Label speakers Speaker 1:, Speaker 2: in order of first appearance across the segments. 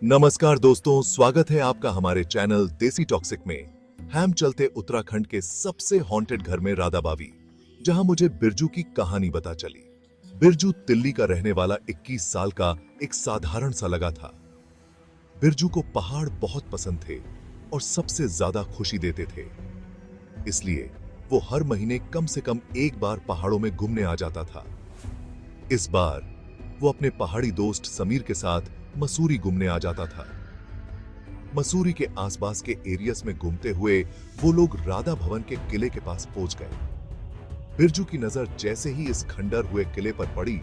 Speaker 1: नमस्कार दोस्तों, स्वागत है आपका हमारे चैनल देसी टॉक्सिक में। हम चलते उत्तराखंड के सबसे हॉन्टेड घर में राधाबावी, जहां मुझे बिरजू की कहानी पता चली। बिरजू तिल्ली का रहने वाला 21 साल का एक साधारण सा लगा था। बिरजू को पहाड़ बहुत पसंद थे और सबसे ज्यादा खुशी देते थे। इसलिए वो हर महीने कम से कम एक बार पहाड़ों में घूमने आ जाता था। इस बार वो अपने पहाड़ी दोस्त समीर के साथ मसूरी घूमने आ जाता था। मसूरी के आसपास के एरियास में घूमते हुए वो लोग राधा भवन के किले के पास पहुंच गए। बिरजू की नजर जैसे ही इस खंडर हुए किले पर पड़ी,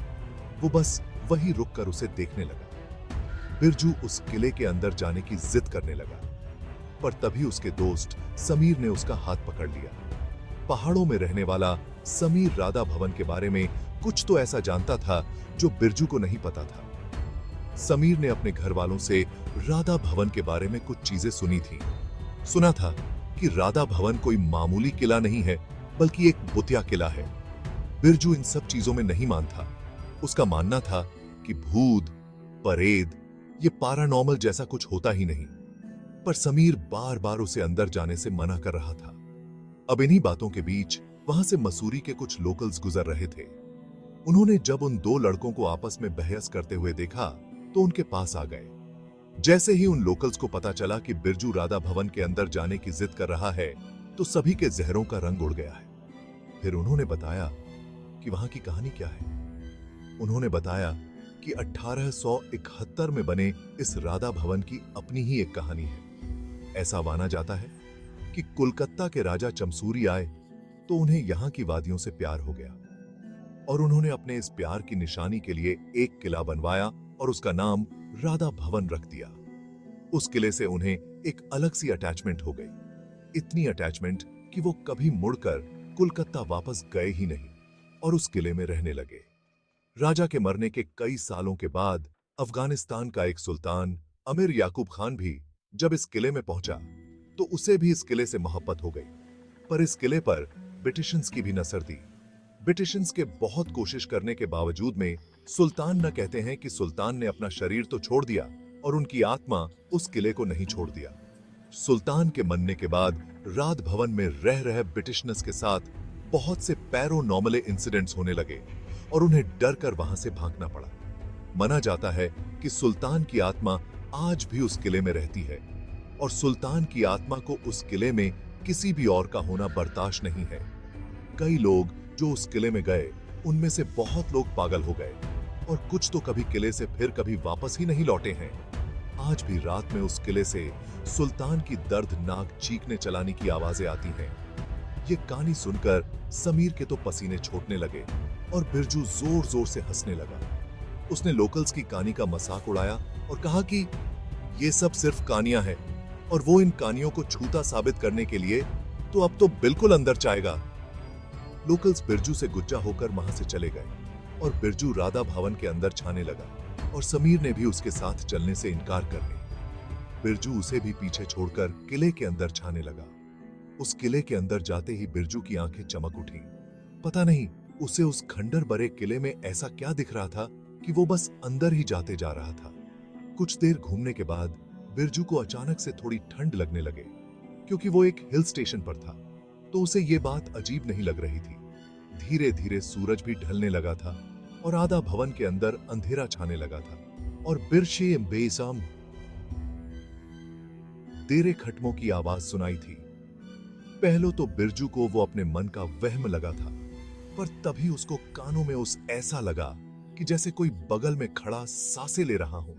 Speaker 1: वो बस वहीं रुककर उसे देखने लगा। बिरजू उस किले के अंदर जाने की जिद करने लगा, पर तभी उसके दोस्त समीर ने उसका हाथ पकड़ लिया। पहाड़ों में रहने वाला समीर राधा भवन के बारे में कुछ तो ऐसा जानता था जो बिरजू को नहीं पता था। समीर ने अपने घर वालों से राधा भवन के बारे में कुछ चीजें सुनी थी। सुना था कि राधा भवन कोई मामूली किला नहीं है, बल्कि एक भूतिया किला है। बिरजू इन सब चीजों में नहीं मानता। उसका मानना था कि भूत, परेत, ये पैरानॉर्मल जैसा कुछ होता ही नहीं। पर समीर बार बार उसे अंदर जाने से मना कर रहा था। अब इन्हीं बातों के बीच वहां से मसूरी के कुछ लोकल्स गुजर रहे थे। उन्होंने जब उन दो लड़कों को आपस में बहस करते हुए देखा तो उनके पास आ गए। जैसे ही उन लोकल्स को पता चला कि बिरजू राधा भवन के अंदर जाने की जिद कर रहा है, तो सभी के जहरों का रंग उड़ गया है। फिर उन्होंने बताया कि वहां की कहानी क्या है। उन्होंने बताया कि 1871 में बने इस राधा भवन की अपनी ही एक कहानी है। ऐसा माना जाता है कि कोलकाता के राजा चमसूरी आए तो उन्हें यहां की वादियों से प्यार हो गया और उन्होंने अपने इस प्यार की निशानी के लिए एक किला बनवाया और उसका नाम राधा भवन रख दिया। उस किले से उन्हें एक अलग सी अटैचमेंट हो गई, इतनी अटैचमेंट कि वो कभी मुड़कर कोलकाता वापस गए ही नहीं और उस किले में रहने लगे। राजा के मरने के कई सालों के बाद अफगानिस्तान का एक सुल्तान अमीर याकूब खान भी जब इस किले में पहुंचा तो उसे भी इस किले से मोहब्बत हो गई। पर इस किले पर ब्रिटिशर्स की भी नजर थी। ब्रिटिशर्स के बहुत कोशिश करने के बावजूद में सुल्तान न कहते हैं कि सुल्तान ने अपना शरीर तो छोड़ दिया और उनकी आत्मा उस किले को नहीं छोड़ दिया। सुल्तान के मरने के बाद राज भवन में रह रहे ब्रिटिशर्स के साथ बहुत से पैरानॉर्मल इंसिडेंट्स होने लगे और उन्हें डर कर वहां से भागना पड़ा। माना जाता है कि सुल्तान की आत्मा आज भी उस किले में रहती है और सुल्तान की आत्मा को उस किले में किसी भी और का होना बर्दाश्त नहीं है। कई लोग जो उस किले में गए, उनमें से बहुत लोग पागल हो गए और कुछ तो कभी किले से फिर कभी वापस ही नहीं लौटे हैं। आज भी रात में उस किले से सुल्तान की दर्दनाक चीखने चलाने की आवाजें आती हैं। ये कहानी सुनकर समीर के तो पसीने छूटने लगे और बिरजू जोर जोर से हंसने लगा। उसने लोकल्स की कहानी का मजाक उड़ाया और कहा कि ये सब सिर्फ कहानियां हैं और वो इन कहानियों को झूठा साबित करने के लिए तो अब तो बिल्कुल अंदर जाएगा। लोकल्स बिरजू से गुज्जा होकर वहां से चले गए और बिरजू राधा भवन के अंदर छाने लगा और समीर ने भी उसके साथ चलने से इनकार कर लिया। बिरजू उसे भी पीछे छोड़कर किले के अंदर छाने लगा। उस किले के अंदर जाते ही बिरजू की आंखें चमक उठी। पता नहीं उसे उस खंडर भरे किले में ऐसा क्या दिख रहा था कि वो बस अंदर ही जाते जा रहा था। कुछ देर घूमने के बाद बिरजू को अचानक से थोड़ी ठंड लगने लगे, क्योंकि वो एक हिल स्टेशन पर था तो उसे ये बात अजीब नहीं लग रही थी। धीरे धीरे सूरज भी ढलने लगा था और आधा भवन के अंदर अंधेरा छाने लगा था और बिरशे बेसाम तेरे खटमों की आवाज सुनाई थी। पहले तो बिरजू को वो अपने मन का वहम लगा था, पर तभी उसको कानों में उस ऐसा लगा कि जैसे कोई बगल में खड़ा सांसें ले रहा हो।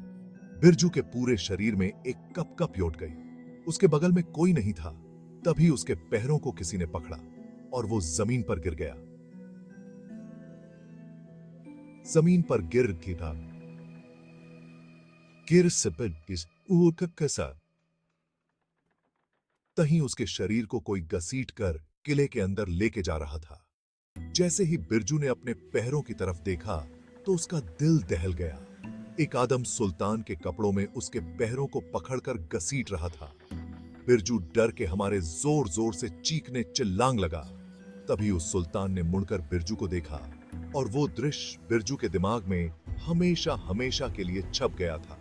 Speaker 1: बिरजू के पूरे शरीर में एक कप लौट गई। उसके बगल में कोई नहीं था। तभी उसके पैरों को किसी ने पकड़ा और वो जमीन पर गिर गया। जमीन पर गिर गिरा गिर कैसा तहीं उसके शरीर को कोई घसीट कर किले के अंदर लेके जा रहा था। जैसे ही बिरजू ने अपने पैरों की तरफ देखा तो उसका दिल दहल गया। एक आदम सुल्तान के कपड़ों में उसके पैरों को पकड़कर घसीट रहा था। बिरजू डर के हमारे जोर जोर से चीखने चिल्लांग लगा। तभी उस सुल्तान ने मुड़कर बिरजू को देखा और वो दृश्य बिरजू के दिमाग में हमेशा हमेशा के लिए छप गया था।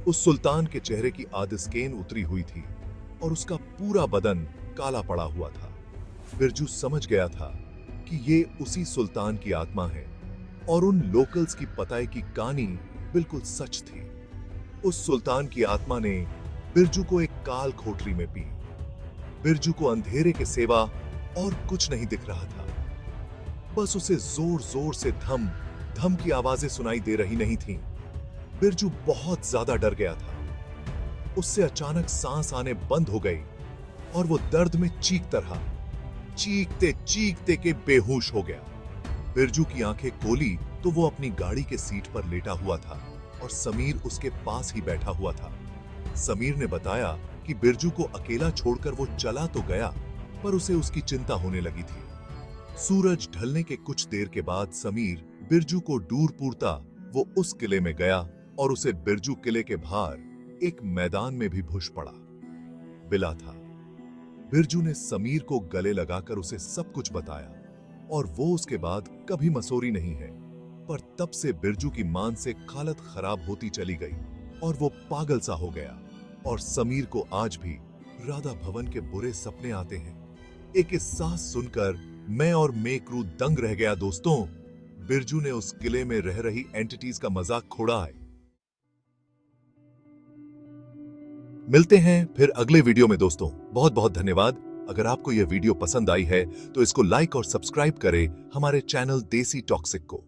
Speaker 1: उस सुल्तान के चेहरे की आदिस्केन उतरी हुई थी और उसका पूरा बदन काला पड़ा हुआ था। बिरजू समझ गया था कि ये उसी सुल्तान की आत्मा है और उन लोकल्स की पताई की कहानी बिल्कुल सच थी। उस सुल्तान की आत्मा ने बिरजू को एक काल कोठरी में पी। बिरजू को अंधेरे के सिवा और कुछ नहीं दिख रहा था। बस उसे जोर जोर से धम धम की आवाजें सुनाई दे रही नहीं थीं। बिरजू बहुत ज्यादा डर गया था। उससे अचानक सांस आने बंद हो गई और वो दर्द में चीखता रहा। चीखते चीखते के बेहोश हो गया। बिरजू की आंखें खोली तो वो अपनी गाड़ी के सीट पर लेटा हुआ था और समीर उसके पास ही बैठा हुआ था। समीर ने बताया कि बिरजू को अकेला छोड़कर वो चला तो गया, पर उसे उसकी चिंता होने लगी थी। सूरज ढलने के कुछ देर के बाद समीर बिरजू को दूर पूरता वो उस किले में गया और उसे बिरजू किले के बाहर एक मैदान में भी घुस पड़ा बिला था। बिरजू ने समीर को गले लगाकर उसे सब कुछ बताया और वो उसके बाद कभी मसूरी नहीं है। पर तब से बिरजू की मानसिक हालत खराब होती चली गई और वो पागल सा हो गया और समीर को आज भी राधा भवन के बुरे सपने आते हैं। एक एहसास सुनकर मैं और मेकरू दंग रह गया। दोस्तों, बिरजू ने उस किले में रह रही एंटिटीज का मजाक खोड़ा है। मिलते हैं फिर अगले वीडियो में दोस्तों। बहुत बहुत धन्यवाद। अगर आपको यह वीडियो पसंद आई है तो इसको लाइक और सब्सक्राइब करें हमारे चैनल देसी टॉक्सिक को।